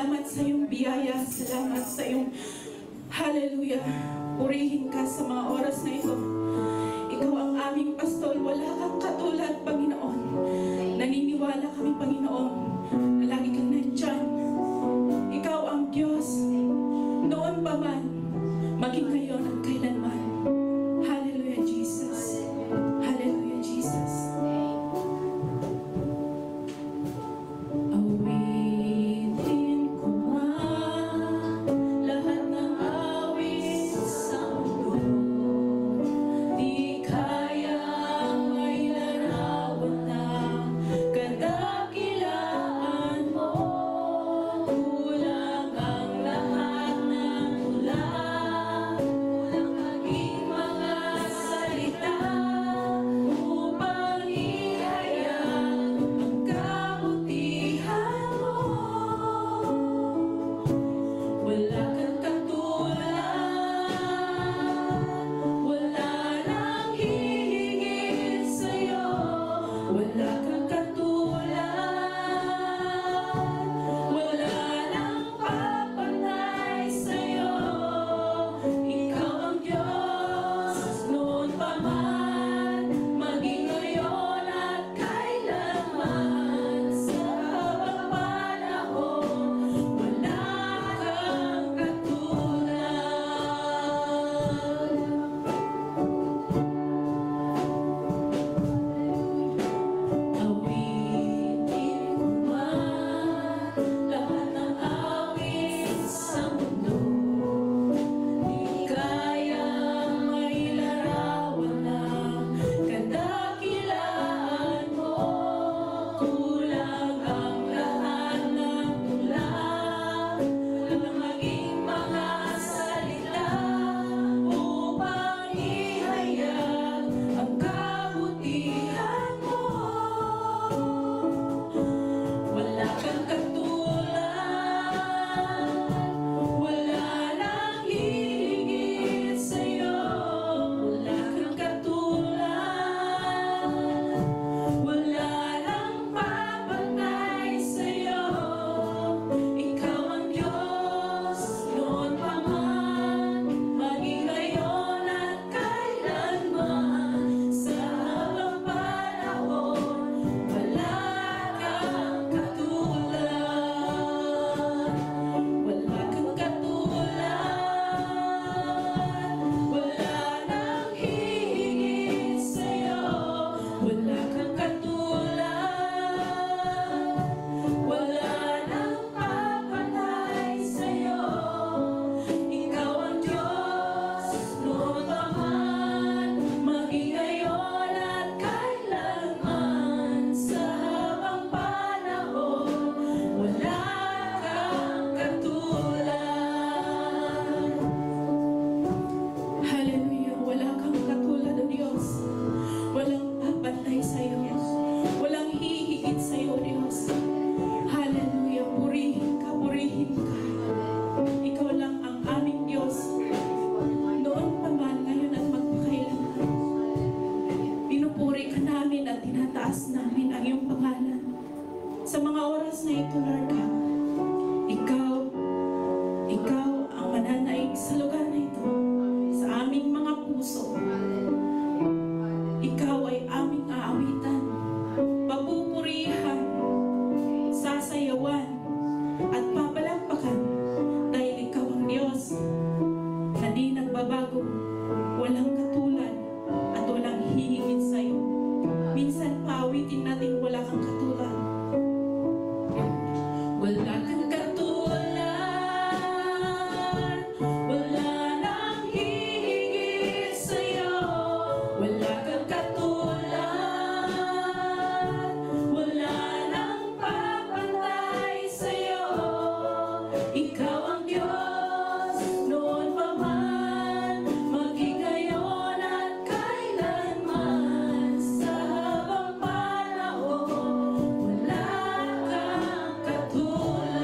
Salamat sa iyong biyaya. Salamat sa iyong hallelujah. Purihin ka sa mga oras na ito. Ikaw ang aming pastol. Wala kang katulad, Panginoon. Naniniwala kami, Panginoon, na lagi kang nandyan. Ikaw ang Diyos. Noon pa man, maging ngayon at kailanman. Hallelujah, Jesus. Hallelujah, Jesus. Awitin ko man lahat ng awit sa mundo. Di kayang may larawan ng kadakilaan mo. Kulang ang lahat ng tula, kulang maging mga salita upang ihayag ang kabutihan mo. Wala kang katulad, wala nang hihigit sa'yo. Wala kang katulad, wala nang papanay sa'yo. Ikaw ang Diyos, noon pa man, maging ngayon at kailanman. Sa habang panahon, wala kang katulad. Awitin ko man lahat ng awit sa mundo. Di kayang mailarawan ng kadakilaan mo. Kulang ang lahat ng tula, kulang maging mga salita upang ihayag ang kabutihan mo. Wala kang katulad, wala nang hihigit sa'yo. Wala kang katulad, wala nang papantay sa'yo. Ikaw ang Diyos, noon pa man, maging ngayon at kailanman. Sa habang panahon, wala kang katulad. Wala kang katulad, wala nang hihigit sa'yo. Wala kang katulad, wala nang papantay sa'yo. Ikaw ang Diyos, noon pa man, maging ngayon at kailanman. Sa habang panahon, wala kang katulad. Hallelujah, wala kang katulad, O Diyos. Walang papantay sa'yo. Walang hihigit sa'yo, O Diyos. Hallelujah, purihin ka, purihin ka. Ikaw lang ang aming Diyos. Noon pa man, ngayon at magpakailanman. Pinupuri ka namin at tinataas namin ang iyong pangalan. Sa mga oras na ito, Lord God, Ikaw ang mananaig sa lugar na ito, sa aming mga puso. Ikaw ay aming aawitan, papupurihan, sasayawan, at papalampakan dahil ikaw ang Diyos na di nagbabago, walang katulad, at walang hihigit sa'yo. Minsan paawitin natin wala kang katulad. Wala kang katulad, wala nang hihigit sa'yo. Wala kang katulad, wala nang papantay sa'yo. Ikaw ang Diyos, noon pa man, maging ngayon at kailanman. Sa habang panahon, wala kang katulad.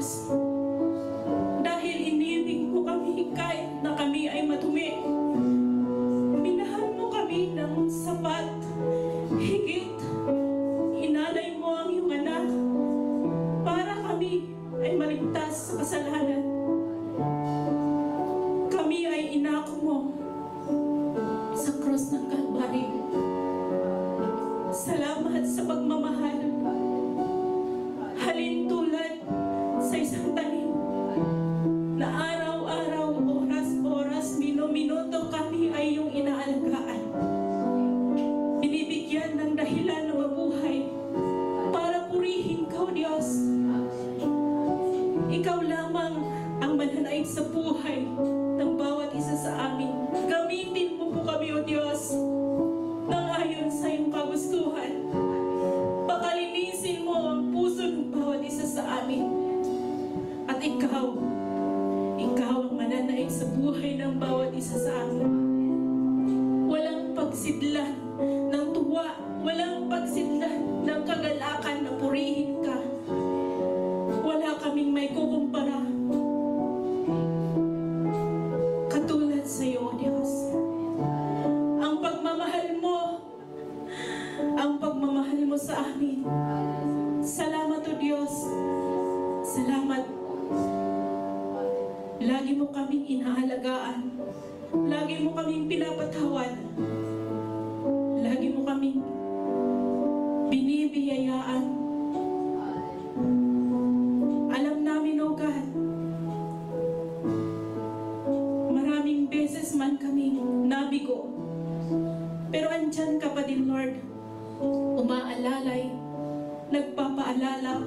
Diyos. Dahil inibig mo kami kahit na kami ay madumi. Minahal mo kami ng sapat, higit. Inalay mo ang iyong anak para kami ay maligtas sa kasalanan. Kami ay inako mo sa cross ng Kalbaryo. Salamat sa pagmamahal. Halin tulad sa isang tanim na araw-araw, oras-oras, minuto kami ay iyong inaalagaan. Binibigyan ng dahilan na mabuhay para purihin ka, O Diyos. Ikaw lamang ang mananaig sa buhay ng bawat isa sa amin. Gamitin mo po kami, O Diyos, nang ayon sa iyong kagustuhan. Pakalinisin mo ang puso ng bawat isa sa amin. At ikaw ang mananaig sa buhay ng bawat isa sa amin. Walang pagsidlan ng tuwa, walang pagsidlan ng kagalakan na purihin ka. Wala kaming may kukumpara katulad sa iyo, O Diyos. Ang pagmamahal mo sa amin. Salamat, O Diyos. Salamat. Lagi mo kaming inaalagaan. Lagi mo kaming pinapatawad. Lagi mo kaming binibiyayaan. Alam namin, O God, maraming beses man kaming nabigo. Pero andyan ka pa din, Lord. Umaalalay, nagpapaalala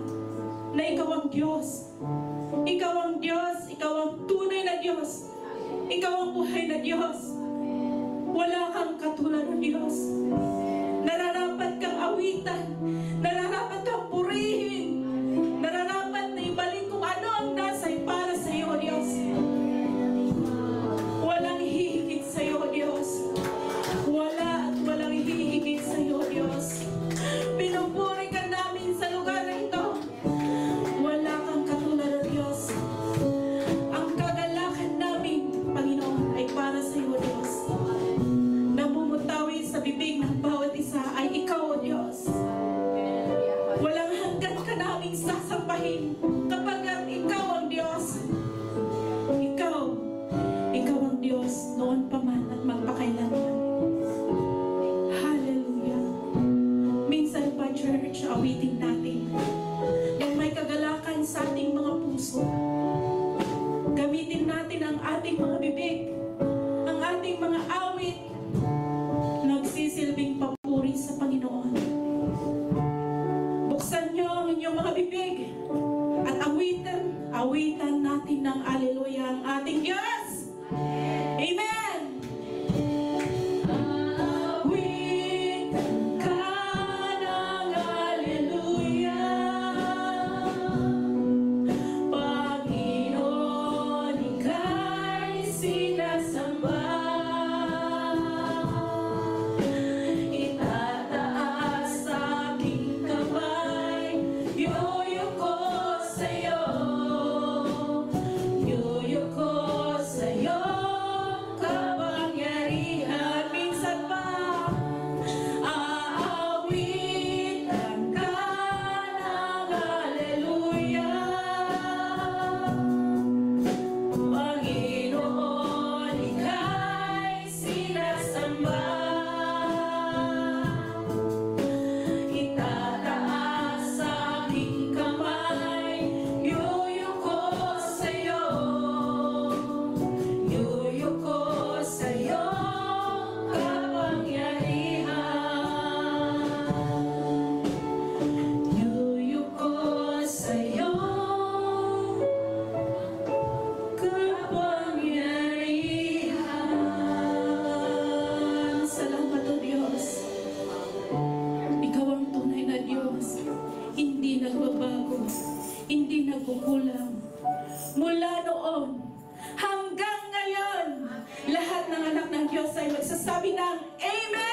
na ikaw ang Diyos. Ikaw ang Diyos, ikaw ang tunay na Diyos. Ikaw ang buhay na Diyos. Wala kang katulad ng Diyos. Nararapat kang awitan, nararapat kang purihin, nararapat na ibalik kung ano ang nasa'y para sa iyo, Diyos. Walang hihigit sa iyo, Diyos. Wala at walang hihigit sa iyo, Diyos. Pinupuri ka namin sa lugar na ito. Wala kang katulad ng Diyos. Ang kagalakan namin, Panginoon, ay para sa iyo, Diyos. Namumutawi sa bibig ng bawat isa ay ikaw, O Diyos. Walang hanggan ka naming sasampahin kapag ikaw ang Diyos. Ikaw ang Diyos noon pa man at magpakailanman. Hallelujah. Minsan pa, church, awitin natin yung may kagalakan sa ating mga puso. Gamitin natin ang ating mga bibig, ang ating mga awit, nagsisilbing papuri sa Panginoon. Buksan niyo ang inyong mga bibig at awitan natin ng Alleluia ang ating Diyos. Amen! Awitan ka ng Alleluia, Panginoon, ika'y sinasamba. Itataas aking kamay, yuyuko sa'yo, yuyuko sa'yo, kapangyarihan. Minsan pa, aawitan ka ng Alleluia, Panginoon, ika'y sinasamba. Itataas aking kamay, yuyuko sa'yo, yuyuko sa'yo, kapangyarihan. Yuyuko sa'yo, kapangyarihan. Salamat, O Diyos. Ikaw ang tunay na Diyos. Hindi nagbabago, hindi nagkukulang. Mula noon hanggang ngayon, lahat ng anak ng Diyos ay magsasabi ng Amen!